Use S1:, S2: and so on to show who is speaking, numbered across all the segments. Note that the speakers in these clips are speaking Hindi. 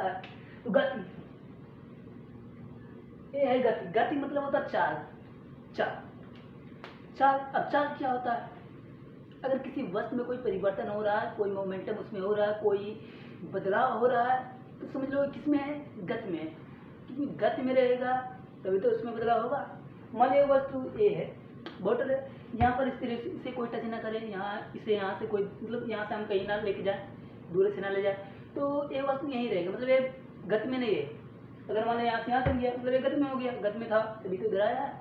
S1: होता है? तो गति, ये है गति। गति मतलब होता है चाल, चाल, चाल। अब चाल क्या होता है? अगर किसी वस्तु में कोई परिवर्तन हो रहा है, कोई मोमेंटम उसमें हो रहा है, कोई बदलाव हो रहा है, तो समझ लो किसमें है? गति में है। क्योंकि गति में रहेगा तभी तो उसमें बदलाव होगा। मान लीजिए वस्तु ए है, बोतल है, यहाँ पर इसे कोई टच ना करे, यहाँ इसे यहाँ से कोई मतलब यहाँ से हम कहीं ना लेके जाए, दूर से ना ले जाए, तो ये वस्तु यहीं रहेगा, मतलब ये गति में नहीं है। अगर मान लो यहाँ से यहाँ तक गया, मतलब ये गति में हो गया, गति में था तभी तो इधर आया है।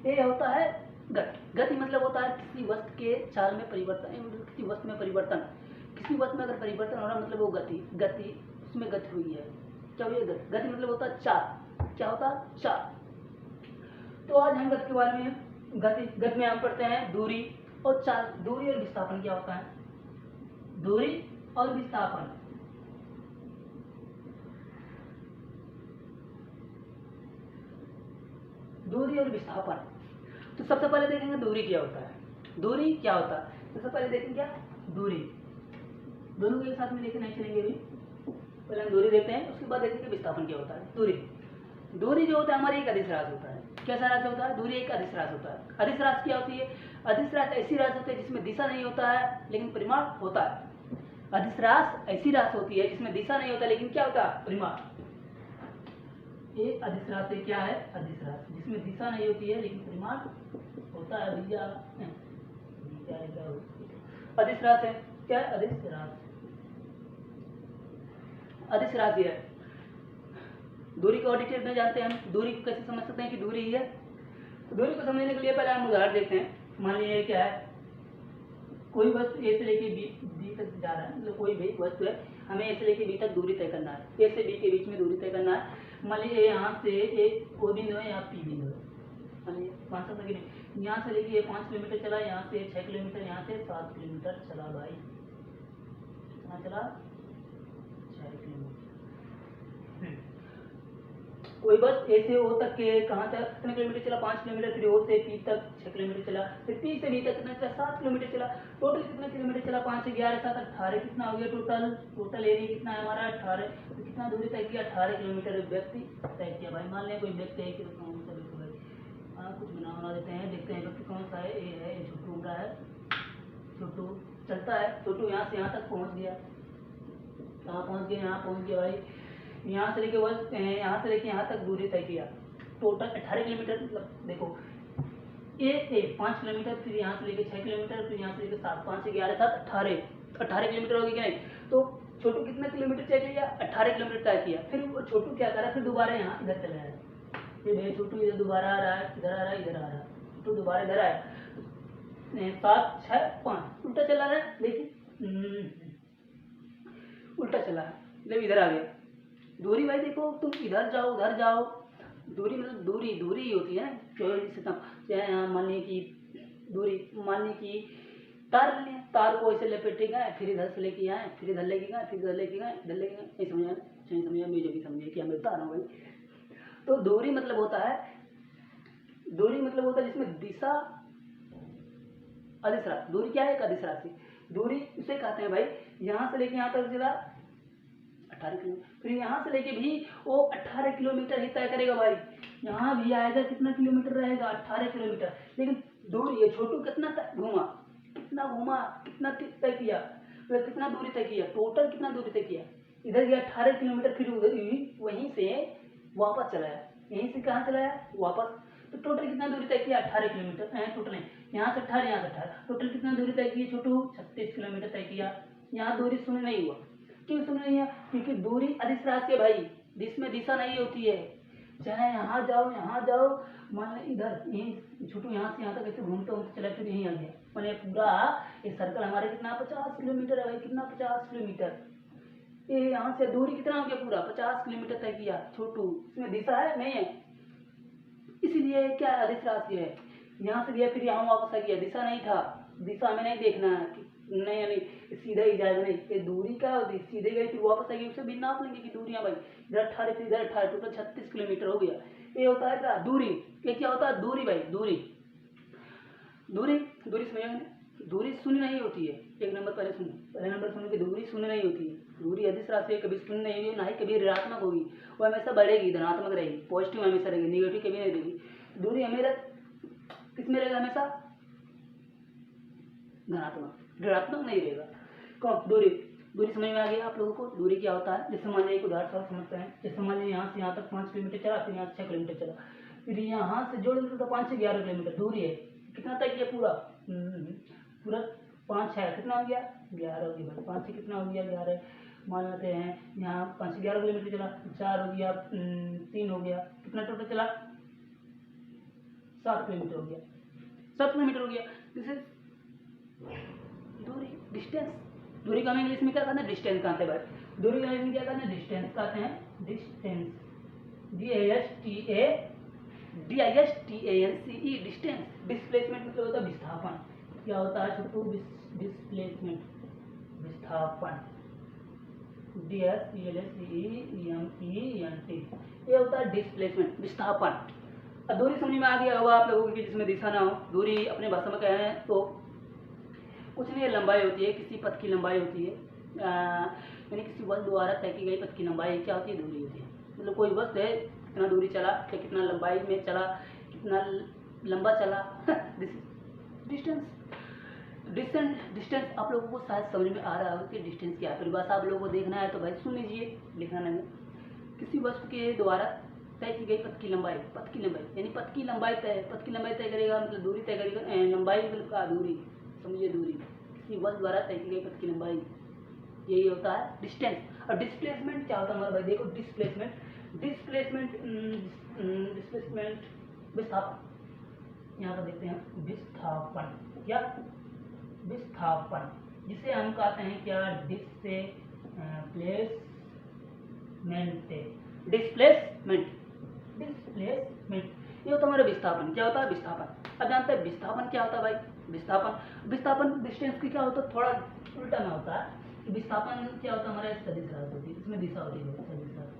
S1: ये होता है गति। गति मतलब होता है किसी वस्तु के चाल में परिवर्तन, मतलब किसी वस्तु में परिवर्तन। किसी वस्तु में अगर परिवर्तन हो रहा है मतलब वो गति, गति उसमें गति हुई है। क्या हुई है? गति। गति मतलब होता है चाल। क्या होता है? चाल। तो आज हम गति के बारे में, गति में हम पढ़ते हैं दूरी और चाल। दूरी और विस्थापन क्या होता है? दूरी और विस्थापन। दूरी और विस्थापन। तो सबसे पहले देखेंगे दूरी क्या होता है। दूरी क्या होता है? सबसे पहले देखेंगे क्या? दूरी। दोनों के साथ में लेके नहीं चलेंगे अभी, पहले हम दूरी देखते हैं, उसके बाद देखेंगे विस्थापन क्या होता है। दूरी, दूरी जो होता है हमारी एक अदिश राशि होता है। कैसा राशि होता है? दूरी एक अदिश राशि होता है। अदिश राशि क्या होती है? अदिश राशि ऐसी राशि होती है जिसमें दिशा नहीं होता है लेकिन परिमाण होता है। अदिश राशि ऐसी राशि होती है जिसमें दिशा नहीं होता लेकिन क्या होता है? परिमाण। ये अदिश राशि क्या है? अदिश राशि जिसमें दिशा नहीं होती है लेकिन परिमाण होता है। अदिश राशि है क्या है? अदिश राशि, अदिश राशि है। दूरी को और डिटेल में जानते हैं हम। दूरी को कैसे समझ सकते हैं कि दूरी है? तो दूरी को समझने के लिए पहले हम उदाहरण देखते हैं। मान लीजिए क्या है, कोई वस्तु ए से लेके बी तक जा रहा है, मतलब कोई भी वस्तु है, हमें ए से लेके बी तक दूरी तय करना है। ए से बी के बीच में दूरी तय करना है। मान लीजिए यहाँ से एक ओ बिंदु है, यहाँ पी बिंदु है, मान लीजिए 500 तक नहीं, यहाँ से लेके 5 किलोमीटर चला, यहाँ से 6 किलोमीटर, यहाँ से 7 किलोमीटर चला भाई, कितना चला? 6 किलोमीटर। कोई बस ए से ओ तक के कहाँ तक कितने किलोमीटर चला? 5 किलोमीटर। फिर ओ से पी तक 6 किलोमीटर चला। फिर पी से बी तक कितना चला? 7 किलोमीटर चला। टोटल कितने किलोमीटर चला? 5 से 11 7 18, कितना हो गया टोटल? टोटल एरिया कितना है हमारा? 18। तो कितना दूरी तय किया? 18 किलोमीटर व्यक्ति तय किया भाई। मान लें कोई व्यक्ति है कि कुछ बना देते हैं, देखते हैं व्यक्ति कौन सा है। ए है, छोटू उमरा है, छोटू चलता है, छोटू यहाँ से यहाँ तक पहुँच गया। कहाँ पहुँच गया? यहाँ पहुँच गया भाई। यहाँ से लेके यहाँ से लेके यहाँ तक दूरी तय किया, टोटल 18 किलोमीटर। मतलब देखो ए 5 किलोमीटर, फिर यहाँ से लेके 6 किलोमीटर, फिर यहाँ से लेके 7, 5 से 11 7 18 किलोमीटर हो गया क्या नहीं? तो छोटू कितना किलोमीटर तय किया? 18 किलोमीटर तय किया। फिर वो छोटू क्या करा? फिर दोबारा यहाँ इधर चला आया। फिर भाई छोटू इधर दोबारा आ रहा है, इधर आ रहा है, इधर आ रहा है, छोटू दोबारा इधर आया। 7 6 5 उल्टा चला रहा है, देखिए उल्टा चला है, जब इधर आ गया। दूरी भाई देखो, तुम इधर जाओ उधर जाओ, दूरी मतलब दूरी दूरी ही होती है। चाहे यहाँ मान लीजिए कि दूरी, मान लीजिए कि तार ले, तार को ऐसे लपेटे गए, फिर इधर से लेके आए, फिर इधर लेके गए, फिर इधर लेके गए, इधर लेके गए। नहीं समझा? नहीं समझा? मुझे भी समझिए कि मैं बता रहा हूँ भाई। तो दूरी मतलब होता है, दूरी मतलब होता है जिसमें दिशा, अदिश राशि। दूरी क्या है? एक अदिश राशि। दूरी उसे कहते हैं भाई, यहाँ से लेके यहाँ तक चला 18 किलोमीटर, फिर यहाँ से लेके भी वो 18 किलोमीटर ही तय करेगा भाई। यहाँ भी आएगा, कितना किलोमीटर रहेगा? 18 किलोमीटर। लेकिन दूरी ये छोटू कितना घूमा, कितना घूमा, कितना तय किया, फिर कितना दूरी तय किया, टोटल कितना दूरी तय किया? इधर गया 18 किलोमीटर, फिर उधर वहीं से वापस चलाया। यहीं से कहाँ चलाया? वापस। तो टोटल कितना दूरी तय किया? 18 किलोमीटर। टोटल यहाँ से 18, यहाँ से 18, टोटल कितना दूरी तय की? छोटू 36 किलोमीटर तय किया। यहाँ दूरी शून्य नहीं हुआ। क्यों शून्य नहीं है? क्योंकि दूरी अदिश राशि है भाई, जिसमें दिशा नहीं होती है। चाहे यहाँ जाओ यहाँ जाओ, मान इधर यहीं छोटू यहाँ से यहाँ तक ऐसे घूमते घूमते चला, फिर यहीं आ गया। मैंने पूरा ये सर्कल हमारे कितना? 50 किलोमीटर है भाई। कितना? 50 किलोमीटर। ये यहाँ से दूरी कितना हो गया? पूरा 50 किलोमीटर तय किया छोटू। इसमें दिशा है नहीं है, इसीलिए क्या अदिश राशि है। यहाँ से गया, फिर यहाँ वापस आ गया, दिशा नहीं था। दिशा हमें नहीं देखना है कि नहीं नहीं सीधा ही जाएगा, नहीं, ये दूरी का सीधे गए फिर वापस आ गई, उसे भी नाप लेंगे कि दूरियां भाई इधर 18 फिर इधर 18, टोटल 36 किलोमीटर हो गया। ये होता है क्या? दूरी। ये क्या होता है? दूरी भाई, दूरी। दूरी दूरी समझेंगे। दूरी शून्य नहीं होती है। एक नंबर पहले नंबर सुनो कि दूरी शून्य नहीं होती है। दूरी अदिश राशि कभी शून्य नहीं होगी, ना ही कभी ऋणात्मक होगी। वो हमेशा बढ़ेगी, धनात्मक रहेगी, पॉजिटिव हमेशा रहेगी, निगेटिव कभी नहीं रहेगी। दूरी हमेशा किसमें रहेगा? हमेशा धनात्मक, ऋणात्मक नहीं रहेगा। कौन? दूरी। दूरी समझ में आ गया आप लोगों को? दूरी क्या होता है? जैसे मान लीजिए एक उदाहरण समझते हैं। जैसे मान लीजिए यहाँ से यहाँ तक 5 किलोमीटर चला, फिर यहाँ से 6 किलोमीटर चला, फिर यहाँ से जोड़ तो 5 से 11 किलोमीटर दूरी है। कितना तय किया? पूरा पूरा 5 6 कितना हो गया? 11 हो गया। 5 से कितना हो गया? 11। मान लेते हैं यहाँ 5 से 11 किलोमीटर चला, 4 हो गया, 3 हो गया, कितना टोटल चला? 7 किलोमीटर हो गया। 7 किलोमीटर हो गया। दिस इज दूरी, डिस्टेंस। दूरी का हम इंग्लिश में क्या कहते हैं? डिस्टेंस कहते हैं भाई। दूरी का इंग्लिश में क्या कहते हैं? डिस्टेंस कहते हैं। Distance, DISTANCE, distance. डिस्प्लेसमेंट मतलब होता है विस्थापन। क्या होता है छोटू? डिस्प्लेसमेंट, विस्थापन। DSPLSCEMENT, ये होता है डिस्प्लेसमेंट, विस्थापन। अब दूरी समझ में आ गया होगा आप लोगों की, जिसमें दिशा ना हो। दूरी अपने भाषा में कहें तो कुछ नहीं, लंबाई होती है, किसी पथ की लंबाई होती है, यानी किसी वस्तु द्वारा तय की गई पथ की लंबाई क्या होती है? दूरी होती है। मतलब कोई वस्तु है, कितना दूरी चला, या कितना लंबाई में चला, कितना लंबा चला, डिस्टेंस। डिस्टेंस आप लोगों को शायद समझ में आ रहा होगा कि डिस्टेंस क्या है। परिभाषा आप लोगों को देखना है तो भाई सुन लीजिए, लिखना नहीं। किसी वस्तु के द्वारा तय की गई पथ की लंबाई, पथ की लंबाई यानी पथ की लंबाई तय करेगा, मतलब दूरी तय करेगा। लंबाई मतलब का दूरी, समझिए दूरी, किसी वस्तु द्वारा तय की गई पथ की लंबाई, यही होता है डिस्टेंस। और डिस्प्लेसमेंट क्या होता है हमारा भाई? देखो डिस्प्लेसमेंट विस्थापन। यहाँ पर देखते हैं विस्थापन, क्या? विस्थापन, जिसे हम कहते हैं क्या? डिस्प्लेसमेंट। ये होता है हमारा विस्थापन। क्या होता है? विस्थापन। अब जानते हैं विस्थापन क्या होता है भाई? विस्थापन डिस्टेंस की क्या होता है? थोड़ा उल्टा में होता है। विस्थापन क्या होता है? हमारा सदिश राशि होती है, इसमें दिशा होती है। सदिश राशि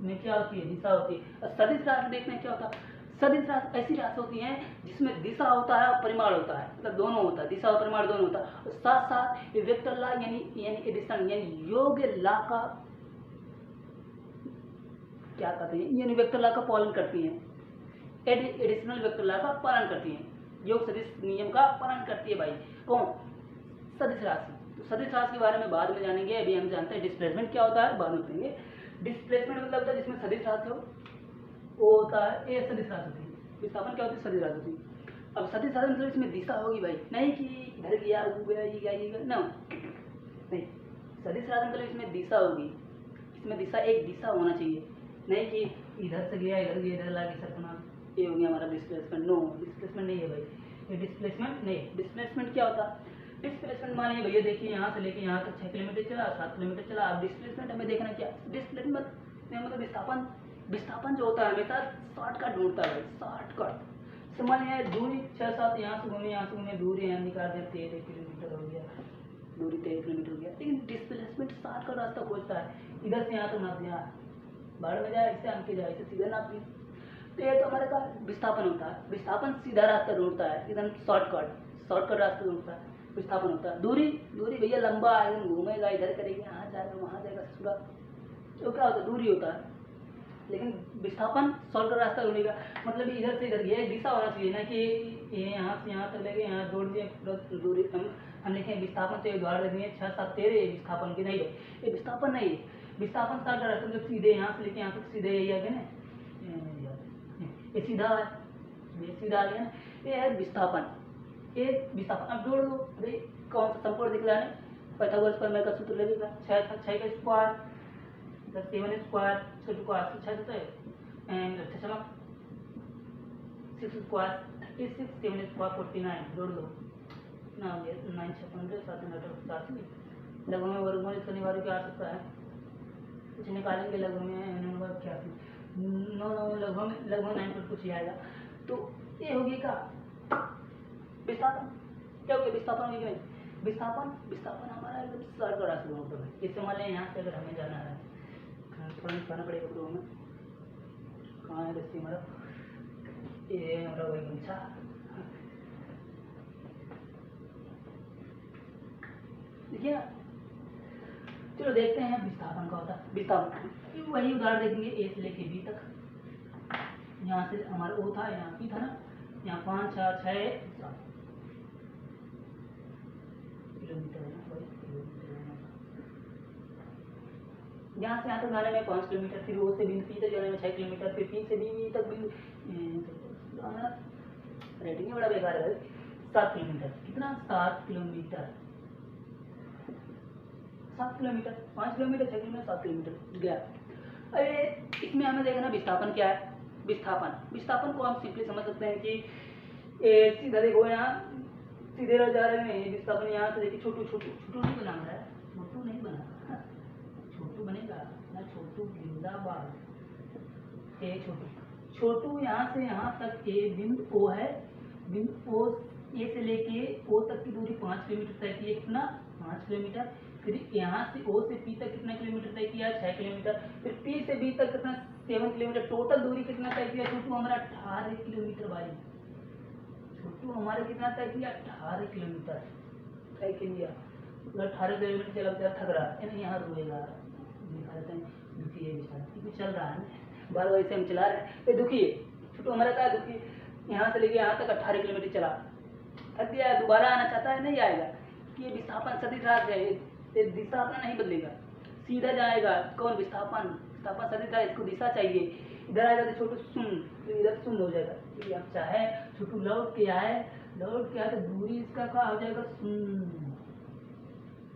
S1: में क्या होती है? दिशा होती है। और सदिश राशि देखने क्या होता है? सदिश राशि ऐसी राशि होती है जिसमें दिशा होता है और परिमाण होता है, मतलब दोनों होता है, दिशा और परिमाण दोनों होता है। और साथ साथ वेक्टर लॉ यानी एडिशन यानी योग लॉ का क्या कहते हैं? यानी वेक्टर लॉ का पालन करती हैं, एडिशनल वेक्टर लॉ का पालन करती हैं, योग सदिश नियम का पालन करती है भाई। कौन? सदिश राशि। तो सदिश राशि के बारे में बाद में जानेंगे। अभी हम जानते हैं डिस्प्लेसमेंट क्या होता है, बाद में करेंगे। डिस्प्लेसमेंट मतलब होता है जिसमें सदिश राशि हो, वो होता है ये सदिश राशि होती है। विस्थापन क्या होती है? सदिश राशि होती है। अब सदिश राशि मतलब इसमें दिशा होगी भाई, नहीं कि इधर गया वो गया ये गया ना, नहीं। सदिश राशि मतलब इसमें दिशा होगी, इसमें दिशा एक दिशा होना चाहिए, नहीं कि इधर से गया इधर गया इधर लाके सरकना। ये हो गया हमारा डिस्प्लेसमेंट। नो, डिस्प्लेसमेंट नहीं है भाई, ये डिस्प्लेसमेंट नहीं। डिस्प्लेसमेंट क्या होता है? डिस्प्लेसमेंट मानिए भैया देखिए यहाँ से लेके यहाँ तक 6 किलोमीटर चला, 7 किलोमीटर चला। अब डिस्प्लेसमेंट हमें देखना क्या? डिस्प्लेसमेंट मतलब विस्थापन जो होता है हमेशा शॉर्टकट ढूंढता है, शॉर्टकट। समझ में? दूरी 6 7 यहाँ से घूमे दूरी यहाँ निकाल दे, 13 किलोमीटर हो गया, दूरी 13 किलोमीटर हो गया। लेकिन डिस्प्लेसमेंट शॉर्टकट रास्ता खोजता है, इधर से यहाँ तक नाप दिया, बाढ़ में जाए इससे आगे जाए, इसे सीधा नाप दिया। तो ये तो हमारे का विस्थापन होता है। विस्थापन सीधा रास्ता ढूंढता है, एकदम शॉर्टकट रास्ता ढूंढता है, विस्थापन होता है। दूरी भैया लंबा एकदम घूमेगा, इधर करेगा, यहाँ जाएगा वहाँ जाएगा ससुरा, तो क्या होता है? दूरी होता है। लेकिन विस्थापन शॉर्टकट रास्ता ढूंढेगा, मतलब इधर से इधर गया, दिशा होना चाहिए ना कि ये यहाँ से यहाँ तक लेके यहाँ जोड़ दिए पूरा दूरी। हम लिखे विस्थापन से उदाहरण देंगे 6 7 13 विस्थापन की नहीं है, ये विस्थापन नहीं है। विस्थापन शॉर्टकट रास्ता मतलब सीधे यहाँ से लेके यहाँ तक सीधे यही आ गया ना, ये सीधा है, ये सीधा आ गया ना, ये है विस्थापन। ये विस्थापन अब जोड़ दो, अरे कौन सा संपूर्ण दिख रहा है? पाइथागोरस प्रमेय का सूत्र लगेगा, 6 का स्क्वायर 7 स्क्वायर 6 होता है, एंड 6 स्क्वायर 36 7 स्क्वायर 49, जोड़ दो कितना हो गया? 9 6 15 7 9 87। लगभग में वर्गमूल इसका निवार्य क्या आ सकता है? कुछ निकालेंगे लगभग में 9 क्या लगभग 9 कुछ ही आएगा। तो ये होगी क्या? विस्थापन। क्या हो गया? विस्थापन हो गया। विस्थापन हमारा एकदम शॉर्टकट रास्ता होता है। जैसे मान लें यहाँ से अगर हमें जाना है, थोड़ा निकालना पड़ेगा तो हमें, कहाँ है रस्सी हमारा? ये हमारा वही गमछा, देखिए ना। चलो देखते हैं विस्थापन का होता है। विस्थापन वही उदाहरण देखेंगे, ए से लेके बी तक। यहाँ से हमारा ओ था, यहाँ पी था ना, यहाँ 5 4 6 7 किलोमीटर है ना, वही किलोमीटर है ना। यहाँ से यहाँ तक जाने में 5 किलोमीटर, फिर ओ से बिंदु पी तक जाने में 6 किलोमीटर, फिर पी से बी तक बिंदु रेटिंग बड़ा बेकार है भाई। 7 किलोमीटर, कितना 7 kilometre, 7 kilometre, 5 kilometre 6 kilometre 7 kilometre गया। अरे इसमें हमें देखना विस्थापन क्या है। विस्थापन को हम सिंपली समझ सकते हैं कि सीधा देखो, यहाँ सीधे रह जा रहे हैं, विस्थापन यहाँ से देखिए छोटू नहीं बना रहा है, छोटू नहीं बना, छोटू बनेगा ना, छोटू जिंदाबाद। छोटू यहाँ से यहाँ तक के बिंदु ओ है, बिंदु ओ ए से लेके ओ तक की दूरी 5 किलोमीटर तय की है, कितना 5 किलोमीटर। फिर यहाँ से ओ से पी तक कितना किलोमीटर तय किया, 6 किलोमीटर। फिर पी से बी तक कितना 7 किलोमीटर। टोटल दूरी कितना तय किया छोटू हमारा 18 किलोमीटर भाई। छोटू हमारे कितना तय किया 18 किलोमीटर तय किया। 18 किलोमीटर चला बेचारा थक रहा है, नहीं यहाँ रुकेगा, दिखा देते हैं। दुखी है बेचारा, क्योंकि चल रहा है बार वैसे हम चला रहे हैं, तो दुखी है छोटू हमारा का दुखी। यहाँ से लेके यहाँ तक 18 किलोमीटर चला, थक गया, दोबारा आना चाहता है, नहीं आएगा। कि विस्थापन सदिश राशि है, दिशा अपना नहीं बदलेगा, सीधा जाएगा। कौन विस्थापन सदिश राशि, इसको दिशा चाहिए। इधर आएगा तो छोटू शून्य, तो इधर शून्य हो जाएगा। क्योंकि आप चाहे छोटू लौट के आए तो दूरी इसका क्या हो जाएगा, शून्य।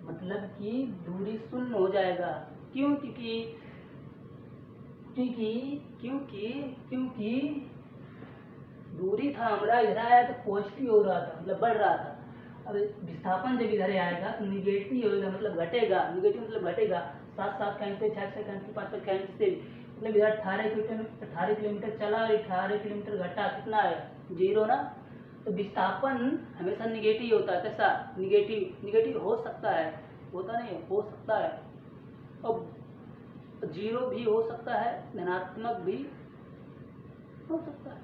S1: मतलब कि दूरी शून्य हो जाएगा। क्यों? क्योंकि दूरी था हमारा, इधर आया तो पॉजिटिव हो रहा था, मतलब बढ़ रहा था। अब विस्थापन जब इधर आएगा तो निगेटिव होगा, मतलब घटेगा। निगेटिव मतलब घटेगा। 7 7 कैंसिल, 6 6 कैंसिल, 5 5 कैंसिल, मतलब इधर 18 किलोमीटर चला और 18 किलोमीटर घटा, कितना आया 0 ना। तो विस्थापन हमेशा निगेटिव होता है। कैसा निगेटिव हो सकता है, होता नहीं हो सकता है। अब 0 भी हो सकता है, धनात्मक भी हो सकता है।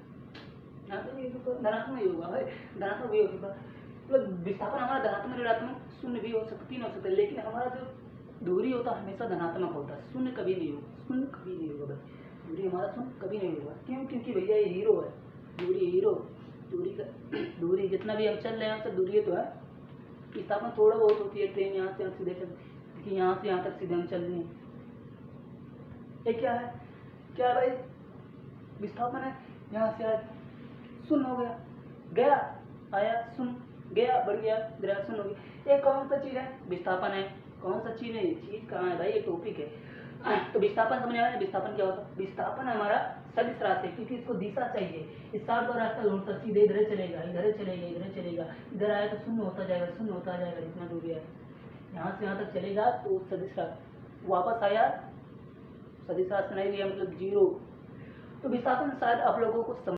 S1: धनात्मक ही होगा भाई, धनात्मक भी हो सकता है। मतलब विस्थापन हमारा धनात्मक ऋणात्मक शून्य भी हो सकती, नहीं हो सकता, लेकिन हमारा जो दूरी होता है हमेशा धनात्मक होता है, शून्य कभी नहीं होगा भाई। दूरी हमारा शून्य कभी नहीं होगा। क्यों? क्योंकि भैया ये हीरो है, दूरी जितना भी हम चल रहे हैं सब दूरी तो है। विस्थापन थोड़ा बहुत होती है, ट्रेन यहाँ से सीधे क्योंकि यहाँ से यहाँ तक सीधे हम चल रहे हैं। ये क्या है भाई, विस्थापन है। यहाँ से शून्य हो गया, आया शून्य, गया बढ़ गया, गया शून्य हो गया। ये कौन सा चीज है, विस्थापन है। कौन सा चीज है, ये चीज कहाँ है भाई, ये टॉपिक है। तो विस्थापन समझ आया। विस्थापन क्या होता है? विस्थापन हमारा सदिश राशि है, क्योंकि इसको दिशा चाहिए। इस साथ का रास्ता ढूंढता, सीधे इधर चलेगा, इधर आया तो शून्य होता जाएगा, जितना दूरी है। यहाँ से यहाँ तक चलेगा तो सदिश राशि, वापस आया सदिश राशि नहीं लिया, मतलब 0। तो विस्थापन शायद आप लोगों को